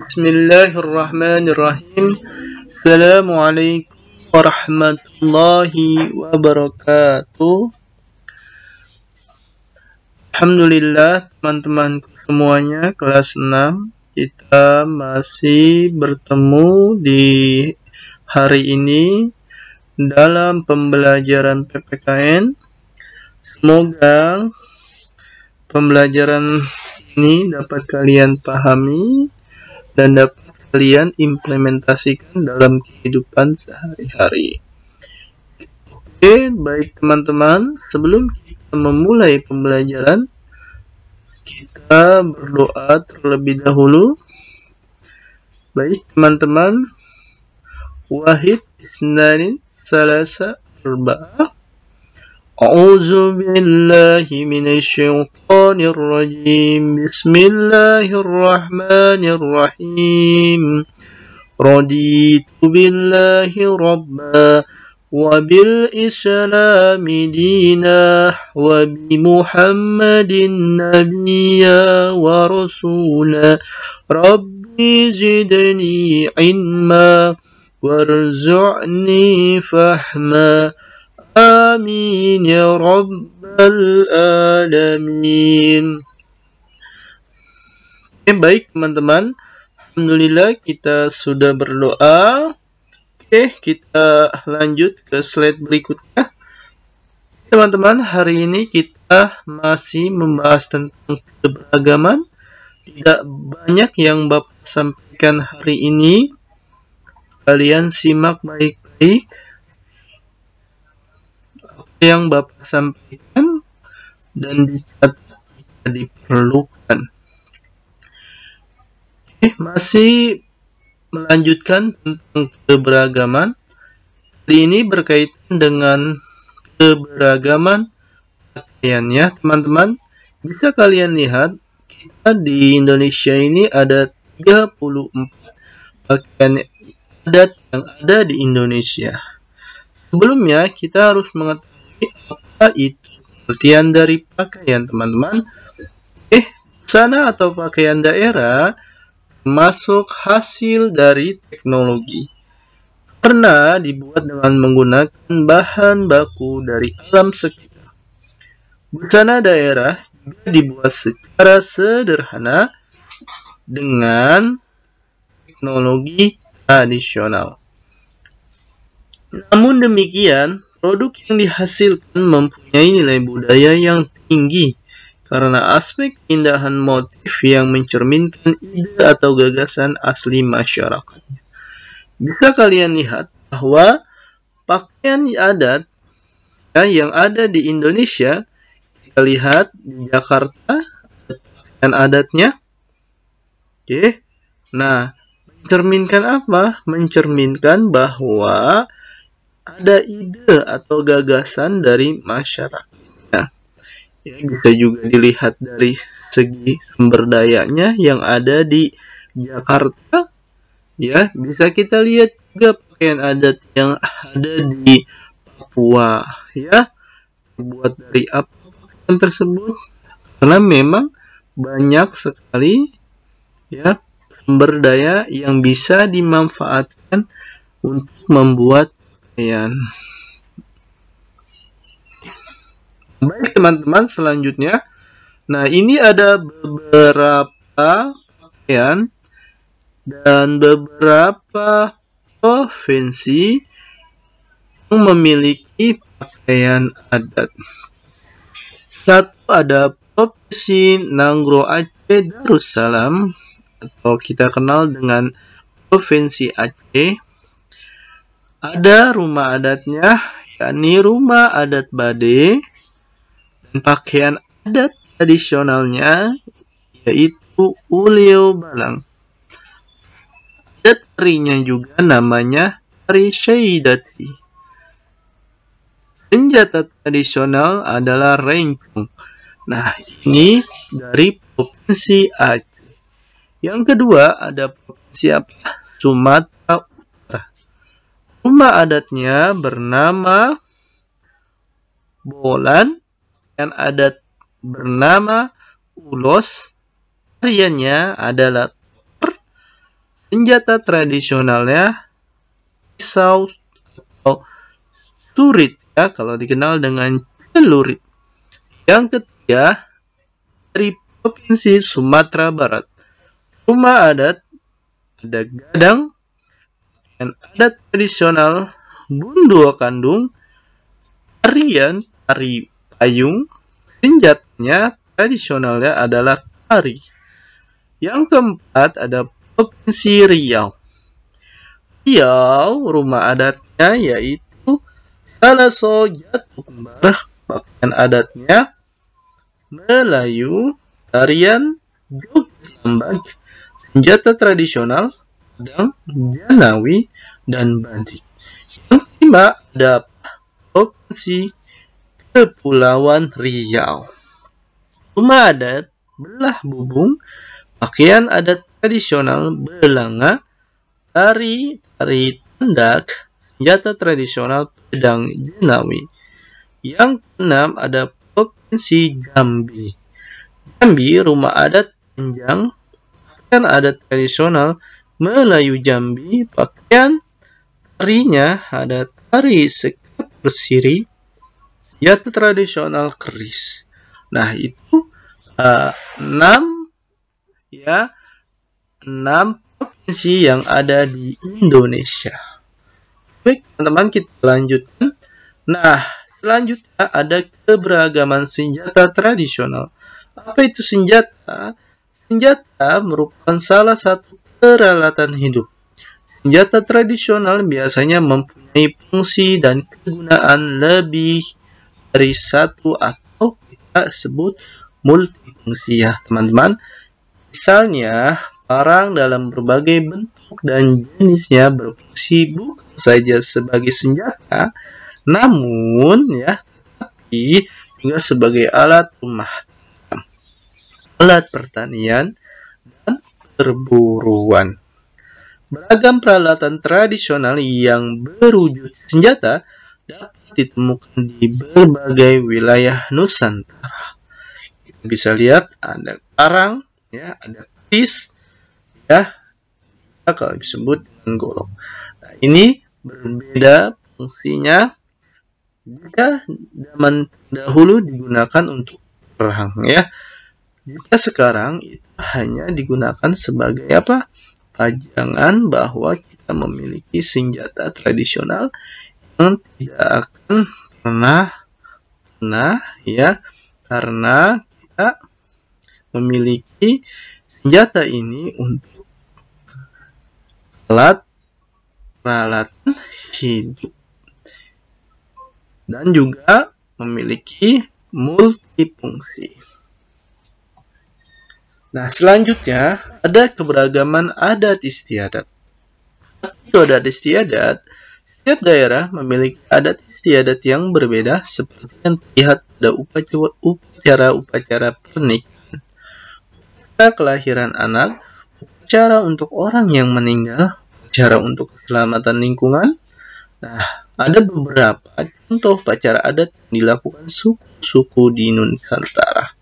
Bismillahirrahmanirrahim. Assalamualaikum warahmatullahi wabarakatuh. Alhamdulillah teman-temanku semuanya, kelas 6. Kita masih bertemu di hari ini dalam pembelajaran PPKN. Semoga pembelajaran ini dapat kalian pahami dan dapat kalian implementasikan dalam kehidupan sehari-hari. Oke, baik teman-teman, sebelum kita memulai pembelajaran, kita berdoa terlebih dahulu. Baik teman-teman, wahid isnain salasa arba'ah. A'udzu billahi minasyaitonir rajim. Bismillahirrahmanirrahim. Raditu billahi rabba wa bil islami dinah wa bi Muhammadin nabiyya wa rasula. Rabbi zidni ilma warzu'ni fahma. Amin ya rabbal alamin. Baik teman-teman, alhamdulillah kita sudah berdoa. Kita lanjut ke slide berikutnya. Teman-teman, hari ini kita masih membahas tentang keberagaman. Tidak banyak yang Bapak sampaikan hari ini. Kalian simak baik-baik yang Bapak sampaikan dan dicatat jika diperlukan. Masih melanjutkan tentang keberagaman. Kali ini berkaitan dengan keberagaman pakaiannya, teman-teman. Bisa kalian lihat, kita di Indonesia ini ada 34 pakaian adat yang ada di Indonesia. Sebelumnya kita harus mengetahui apa itu pengertian dari pakaian, teman-teman. Busana atau pakaian daerah termasuk hasil dari teknologi. Pernah dibuat dengan menggunakan bahan baku dari alam sekitar. Busana daerah juga dibuat secara sederhana dengan teknologi tradisional. Namun demikian, produk yang dihasilkan mempunyai nilai budaya yang tinggi karena aspek keindahan motif yang mencerminkan ide atau gagasan asli masyarakatnya. Bisa kalian lihat bahwa pakaian adat yang ada di Indonesia, kita lihat di Jakarta pakaian adatnya. Nah, mencerminkan apa? Mencerminkan bahwa ada ide atau gagasan dari masyarakatnya. Bisa juga dilihat dari segi sumber dayanya yang ada di Jakarta. Bisa kita lihat juga pakaian adat yang ada di Papua. Terbuat dari apa pakaian tersebut? Karena memang banyak sekali sumber daya yang bisa dimanfaatkan untuk membuat pakaian. Baik teman-teman, selanjutnya. Nah, ini ada beberapa pakaian dan beberapa provinsi yang memiliki pakaian adat. Satu ada Provinsi Nanggroe Aceh Darussalam atau kita kenal dengan Provinsi Aceh. Ada rumah adatnya, yakni Rumah Adat Bade, dan pakaian adat tradisionalnya yaitu Uleo Balang. Adat tarinya juga namanya Tari Syaidati. Senjata tradisional adalah rencong. Nah, ini dari Provinsi Aceh. Yang kedua ada Provinsi Sumatera Utara. Rumah adatnya bernama Bolan, dan adat bernama Ulos. Tariannya adalah Tor, senjata tradisionalnya pisau atau surit, ya, kalau dikenal dengan celurit. Yang ketiga, dari Provinsi Sumatera Barat, rumah adat ada gadang, dan adat tradisional Bundo Kandung, tarian tari payung, senjatanya tradisionalnya adalah tari. Yang keempat ada Provinsi Riau. Riau, rumah adatnya yaitu Kalaso Jatuh Kembar, pakaian adatnya Melayu, tarian joget tambak, senjata tradisional pedang, janawi, dan badik. Yang kelima ada Provinsi Kepulauan Riau. Rumah adat belah bubung, pakaian adat tradisional Belanga, tari tandak, senjata tradisional pedang janawi. Yang keenam ada Provinsi Jambi. Jambi, rumah adat Penjang, pakaian adat tradisional Melayu Jambi, pakaian tarinya ada tari sekap bersiri, senjata tradisional keris. Nah, itu 6 provinsi yang ada di Indonesia. Baik, teman-teman, kita lanjutkan. Nah, selanjutnya ada keberagaman senjata tradisional. Apa itu senjata? Senjata merupakan salah satu peralatan hidup. Senjata tradisional biasanya mempunyai fungsi dan kegunaan lebih dari satu atau kita sebut multifungsi, ya teman-teman. Misalnya, parang dalam berbagai bentuk dan jenisnya berfungsi bukan saja sebagai senjata, namun tapi juga sebagai alat rumah tangga, alat pertanian, dan perburuan. Beragam peralatan tradisional yang berwujud senjata dapat ditemukan di berbagai wilayah Nusantara. Kita bisa lihat ada parang, ada keris, kalau disebut dengan golok. Nah, ini berbeda fungsinya. Jika zaman dahulu digunakan untuk perang, jika sekarang itu hanya digunakan sebagai pajangan bahwa kita memiliki senjata tradisional yang tidak akan pernah karena kita memiliki senjata ini untuk alat peralatan hidup dan juga memiliki multifungsi. Nah, selanjutnya ada keberagaman adat istiadat. Itu adat istiadat, setiap daerah memiliki adat istiadat yang berbeda seperti yang terlihat pada upacara pernikahan, upacara kelahiran anak, upacara untuk orang yang meninggal, upacara untuk keselamatan lingkungan. Nah, ada beberapa contoh upacara adat yang dilakukan suku-suku di Nusantara.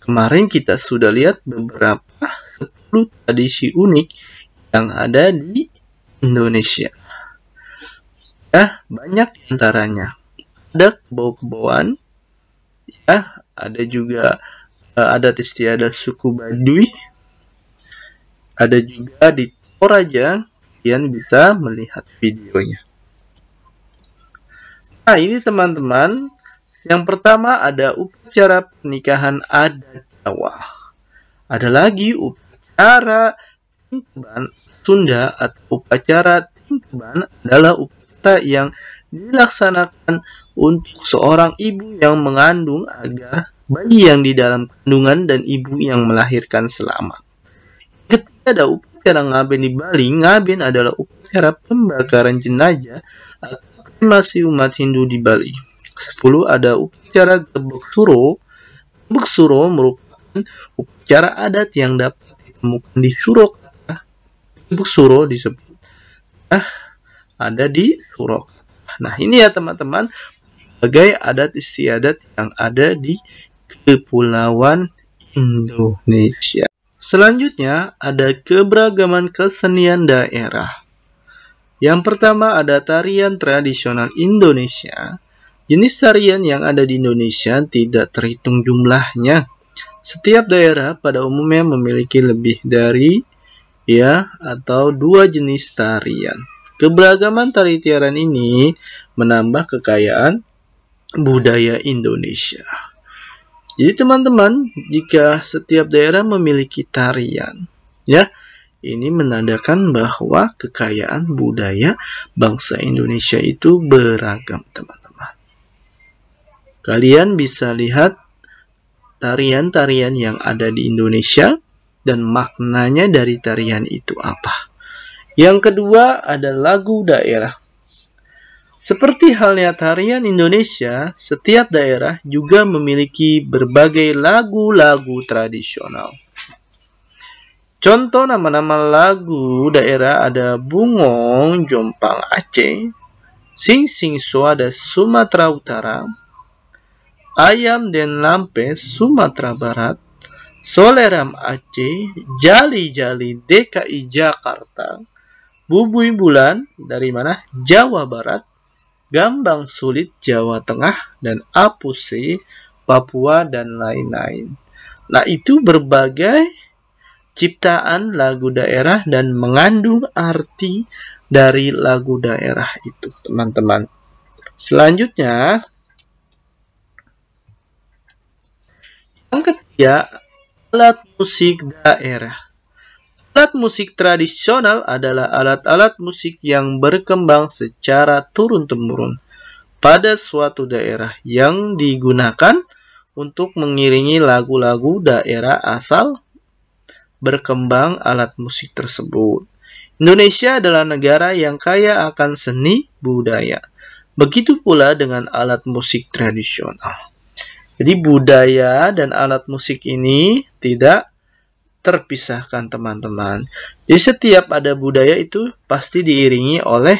Kemarin kita sudah lihat beberapa 10 tradisi unik yang ada di Indonesia. Banyak diantaranya. Ada kebau-kebauan, ada juga adat istiadat suku Baduy, ada juga di Toraja. Kalian bisa melihat videonya. Nah, ini teman-teman. Yang pertama ada upacara pernikahan adat Jawa. Ada lagi upacara tingkeban Sunda atau upacara tingkeban adalah upacara yang dilaksanakan untuk seorang ibu yang mengandung agar bayi yang di dalam kandungan dan ibu yang melahirkan selamat. Ketika ada upacara ngaben di Bali, ngaben adalah upacara pembakaran jenazah atau kremasi umat Hindu di Bali. 10 ada upacara gebek suro. Gebek suro merupakan upacara adat yang dapat ditemukan di Surakarta. Gebek suro disebut ada di Surakarta. Nah, ini ya teman-teman, sebagai adat istiadat yang ada di Kepulauan Indonesia. Selanjutnya ada keberagaman kesenian daerah. Yang pertama ada tarian tradisional Indonesia. Jenis tarian yang ada di Indonesia tidak terhitung jumlahnya. Setiap daerah pada umumnya memiliki lebih dari atau 2 jenis tarian. Keberagaman tari tiaran ini menambah kekayaan budaya Indonesia. Jadi teman-teman, jika setiap daerah memiliki tarian, ini menandakan bahwa kekayaan budaya bangsa Indonesia itu beragam, teman-teman. Kalian bisa lihat tarian-tarian yang ada di Indonesia dan maknanya dari tarian itu apa. Yang kedua ada lagu daerah. Seperti halnya tarian Indonesia, setiap daerah juga memiliki berbagai lagu-lagu tradisional. Contoh nama-nama lagu daerah ada Bungong Jompang Aceh, Sing Sing Suada Sumatera Utara, Ayam Den Lampe Sumatera Barat, Soleram Aceh, Jali Jali DKI Jakarta, Bubui Bulan dari mana? Jawa Barat, Gambang Sulit Jawa Tengah, dan Apuse Papua dan lain-lain. Nah, itu berbagai ciptaan lagu daerah dan mengandung arti dari lagu daerah itu, teman-teman. Selanjutnya, yang ketiga, alat musik daerah. Alat musik tradisional adalah alat-alat musik yang berkembang secara turun-temurun pada suatu daerah yang digunakan untuk mengiringi lagu-lagu daerah asal berkembang alat musik tersebut. Indonesia adalah negara yang kaya akan seni budaya. Begitu pula dengan alat musik tradisional. Jadi budaya dan alat musik ini tidak terpisahkan, teman-teman. Jadi setiap ada budaya itu pasti diiringi oleh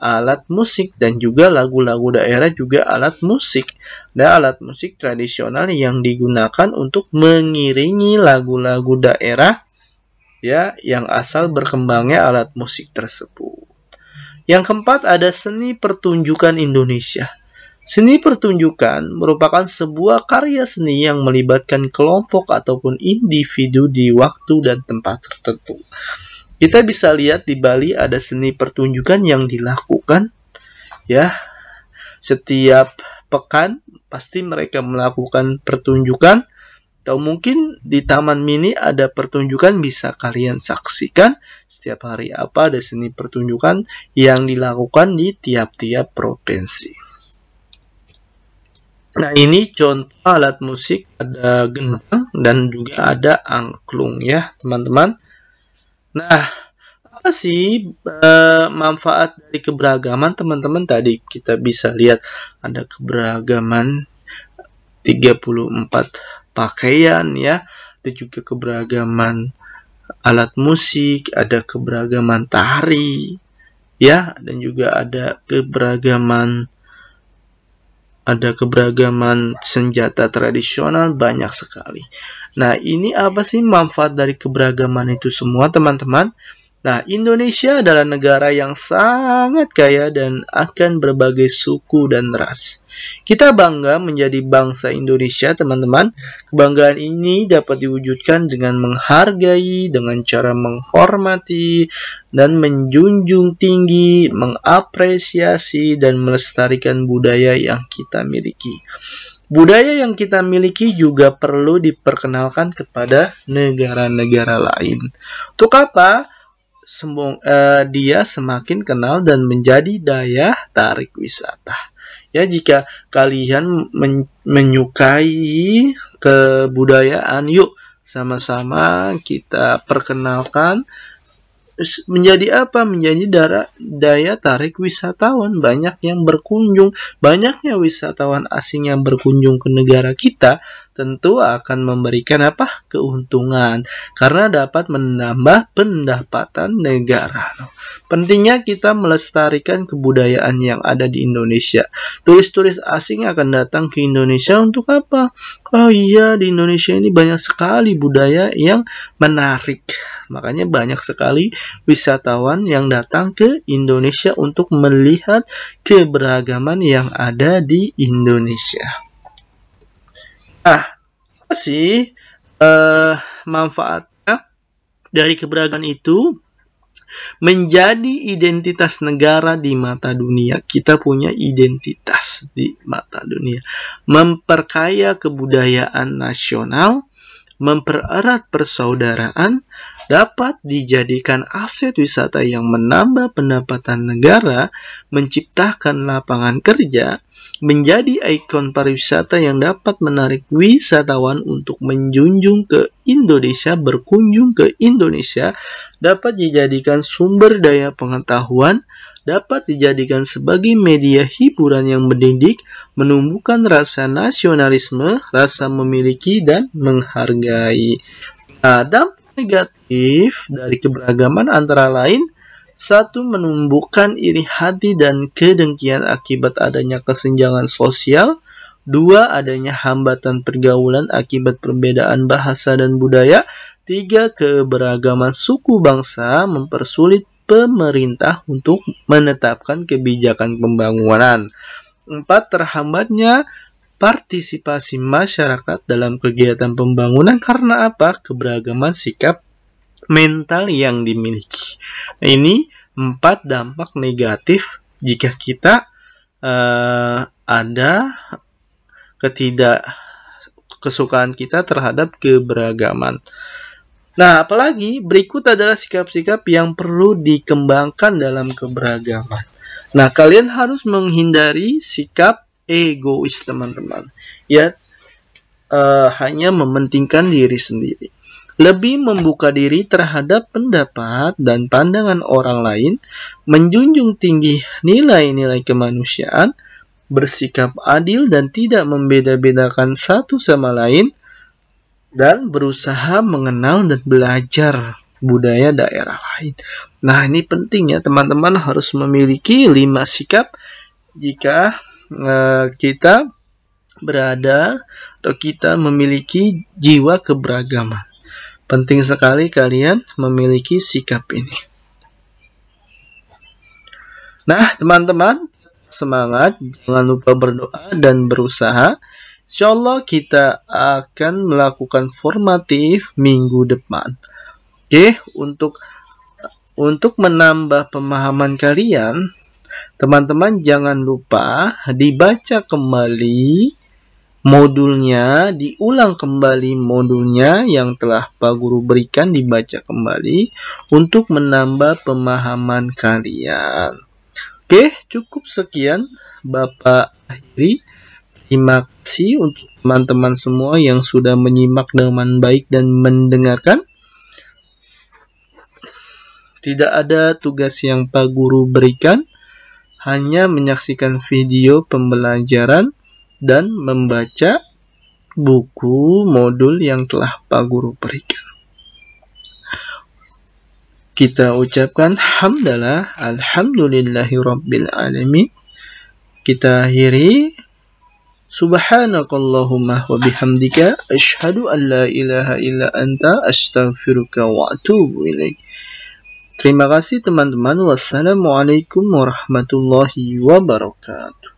alat musik, dan juga lagu-lagu daerah juga alat musik. Dan alat musik tradisional yang digunakan untuk mengiringi lagu-lagu daerah yang asal berkembangnya alat musik tersebut. Yang keempat ada seni pertunjukan Indonesia. Seni pertunjukan merupakan sebuah karya seni yang melibatkan kelompok ataupun individu di waktu dan tempat tertentu. Kita bisa lihat di Bali ada seni pertunjukan yang dilakukan setiap pekan pasti mereka melakukan pertunjukan, atau mungkin di Taman Mini ada pertunjukan, bisa kalian saksikan setiap hari apa ada seni pertunjukan yang dilakukan di tiap-tiap provinsi. Nah, ini contoh alat musik, ada gendang dan juga ada angklung teman-teman. Nah, apa sih manfaat dari keberagaman, teman-teman? Tadi kita bisa lihat ada keberagaman 34 pakaian ada juga keberagaman alat musik, ada keberagaman tari dan juga ada keberagaman senjata tradisional, banyak sekali. Nah, ini apa sih manfaat dari keberagaman itu semua, teman-teman? Nah, Indonesia adalah negara yang sangat kaya dan akan berbagai suku dan ras. Kita bangga menjadi bangsa Indonesia, teman-teman. Kebanggaan ini dapat diwujudkan dengan menghargai, dengan cara menghormati, dan menjunjung tinggi, mengapresiasi, dan melestarikan budaya yang kita miliki. Budaya yang kita miliki juga perlu diperkenalkan kepada negara-negara lain. Untuk apa? Dia semakin kenal dan menjadi daya tarik wisata. Jika kalian menyukai kebudayaan, yuk sama-sama kita perkenalkan menjadi apa? Menjadi daya tarik wisatawan. Banyak yang berkunjung, banyaknya wisatawan asing yang berkunjung ke negara kita tentu akan memberikan apa? Keuntungan, karena dapat menambah pendapatan negara. Pentingnya kita melestarikan kebudayaan yang ada di Indonesia. Turis-turis asing akan datang ke Indonesia untuk apa? Oh iya, di Indonesia ini banyak sekali budaya yang menarik. Makanya banyak sekali wisatawan yang datang ke Indonesia untuk melihat keberagaman yang ada di Indonesia. Apa sih manfaatnya dari keberagaman itu? Menjadi identitas negara di mata dunia. Kita punya identitas di mata dunia. Memperkaya kebudayaan nasional, mempererat persaudaraan, dapat dijadikan aset wisata yang menambah pendapatan negara, menciptakan lapangan kerja, menjadi ikon pariwisata yang dapat menarik wisatawan untuk menjunjung ke Indonesia, berkunjung ke Indonesia, dapat dijadikan sumber daya pengetahuan, dapat dijadikan sebagai media hiburan yang mendidik, menumbuhkan rasa nasionalisme, rasa memiliki dan menghargai. Nah, dampak negatif dari keberagaman antara lain: 1. Menumbuhkan iri hati dan kedengkian akibat adanya kesenjangan sosial. 2. Adanya hambatan pergaulan akibat perbedaan bahasa dan budaya. 3. Keberagaman suku bangsa mempersulit pemerintah untuk menetapkan kebijakan pembangunan. 4. Terhambatnya partisipasi masyarakat dalam kegiatan pembangunan karena apa? Keberagaman sikap mental yang dimiliki. Nah, ini 4 dampak negatif jika kita ada kesukaan kita terhadap keberagaman. Nah, apalagi berikut adalah sikap-sikap yang perlu dikembangkan dalam keberagaman. Nah, kalian harus menghindari sikap egois, teman-teman. Ya, hanya mementingkan diri sendiri. Lebih membuka diri terhadap pendapat dan pandangan orang lain, menjunjung tinggi nilai-nilai kemanusiaan, bersikap adil dan tidak membeda-bedakan satu sama lain, dan berusaha mengenal dan belajar budaya daerah lain. Nah, ini penting ya, teman-teman harus memiliki 5 sikap jika kita berada atau kita memiliki jiwa keberagaman. Penting sekali kalian memiliki sikap ini. Nah, teman-teman, semangat, jangan lupa berdoa dan berusaha. Insyaallah kita akan melakukan formatif minggu depan. Oke, untuk menambah pemahaman kalian, teman-teman jangan lupa dibaca kembali modulnya, diulang kembali modulnya yang telah Pak Guru berikan, dibaca kembali untuk menambah pemahaman kalian. Oke, cukup sekian Bapak akhiri. Terima kasih untuk teman-teman semua yang sudah menyimak dengan baik dan mendengarkan. Tidak ada tugas yang Pak Guru berikan, hanya menyaksikan video pembelajaran dan membaca buku modul yang telah Pak Guru berikan. Kita ucapkan hamdalah, alhamdulillahirabbil alamin. Kita akhiri, subhanakallahumma wa bihamdika asyhadu an la ilaha illa anta astaghfiruka wa atubu ilaik. Terima kasih teman-teman. Wassalamualaikum warahmatullahi wabarakatuh.